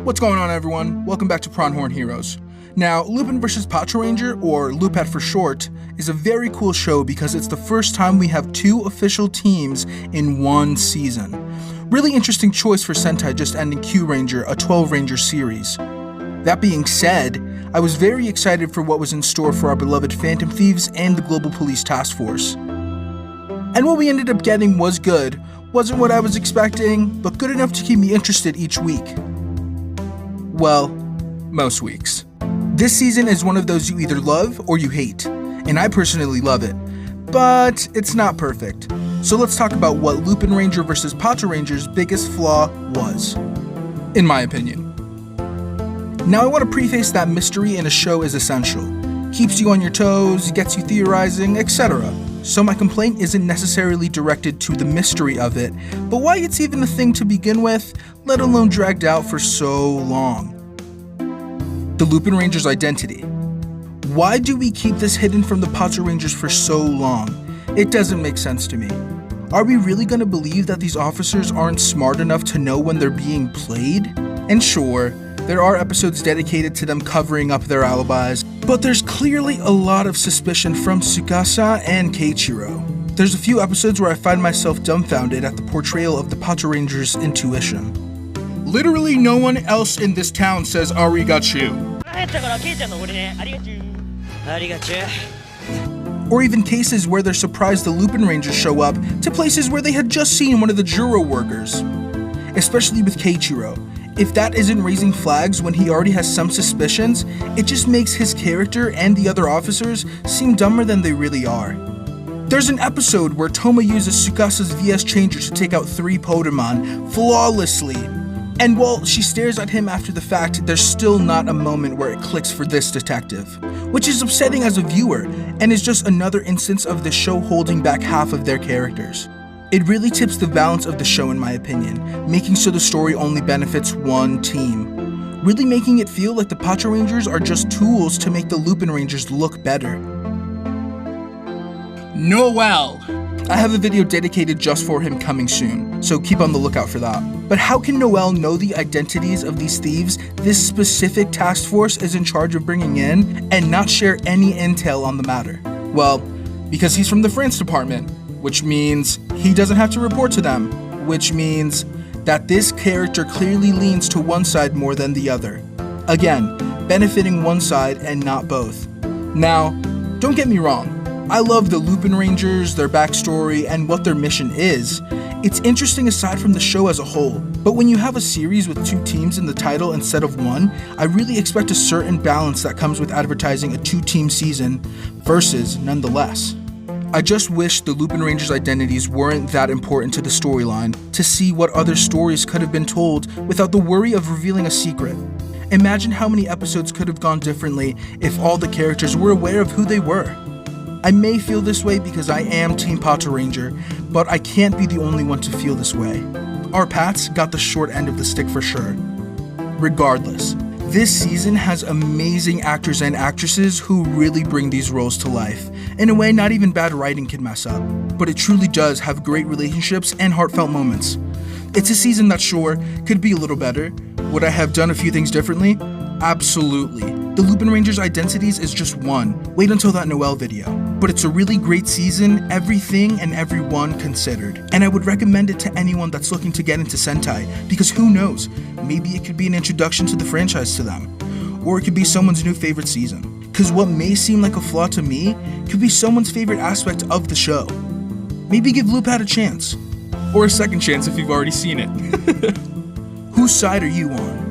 What's going on, everyone? Welcome back to Pronghorn Heroes. Now, Lupin vs. Patranger, or Lupet for short, is a very cool show because it's the first time we have two official teams in one season. Really interesting choice for Sentai just ending Q-Ranger, a 12-Ranger series. That being said, I was very excited for what was in store for our beloved Phantom Thieves and the Global Police Task Force. And what we ended up getting was good. Wasn't what I was expecting, but good enough to keep me interested each week. Well, most weeks. This season is one of those you either love or you hate, and I personally love it, but it's not perfect. So let's talk about what Lupinranger vs. Patranger's biggest flaw was, in my opinion. Now I want to preface that mystery in a show is essential. Keeps you on your toes, gets you theorizing, etc. So my complaint isn't necessarily directed to the mystery of it, but why it's even a thing to begin with, let alone dragged out for so long. The Lupinranger's identity. Why do we keep this hidden from the Patrangers for so long? It doesn't make sense to me. Are we really going to believe that these officers aren't smart enough to know when they're being played? And sure, there are episodes dedicated to them covering up their alibis, but there's clearly a lot of suspicion from Tsukasa and Keiichiro. There's a few episodes where I find myself dumbfounded at the portrayal of the Patranger's intuition. Literally no one else in this town says arigatou. Or even cases where they're surprised the Lupinrangers show up to places where they had just seen one of the Juro workers. Especially with Keiichiro. If that isn't raising flags when he already has some suspicions, it just makes his character and the other officers seem dumber than they really are. There's an episode where Toma uses Tsukasa's VS Changer to take out 3 Podemon flawlessly. And while she stares at him after the fact, there's still not a moment where it clicks for this detective. Which is upsetting as a viewer, and is just another instance of the show holding back half of their characters. It really tips the balance of the show in my opinion, making so the story only benefits one team. Really making it feel like the Patrangers are just tools to make the Lupinrangers look better. Noel! I have a video dedicated just for him coming soon, so keep on the lookout for that. But how can Noel know the identities of these thieves this specific task force is in charge of bringing in and not share any intel on the matter? Well, because he's from the France department, which means he doesn't have to report to them, which means that this character clearly leans to one side more than the other. Again, benefiting one side and not both. Now, don't get me wrong, I love the Lupinrangers, their backstory, and what their mission is. It's interesting aside from the show as a whole, but when you have a series with 2 teams in the title instead of one, I really expect a certain balance that comes with advertising a 2-team season versus nonetheless. I just wish the Lupinrangers' identities weren't that important to the storyline to see what other stories could have been told without the worry of revealing a secret. Imagine how many episodes could have gone differently if all the characters were aware of who they were. I may feel this way because I am Team Patranger, but I can't be the only one to feel this way. Our Pats got the short end of the stick for sure. Regardless, this season has amazing actors and actresses who really bring these roles to life. In a way not even bad writing can mess up, but it truly does have great relationships and heartfelt moments. It's a season that sure, could be a little better. Would I have done a few things differently? Absolutely. The Lupinrangers' identities is just one. Wait until that Noel video. But it's a really great season, everything and everyone considered. And I would recommend it to anyone that's looking to get into Sentai, because who knows, maybe it could be an introduction to the franchise to them. Or it could be someone's new favorite season. Because what may seem like a flaw to me, could be someone's favorite aspect of the show. Maybe give Lupin a chance. Or a second chance if you've already seen it. Whose side are you on?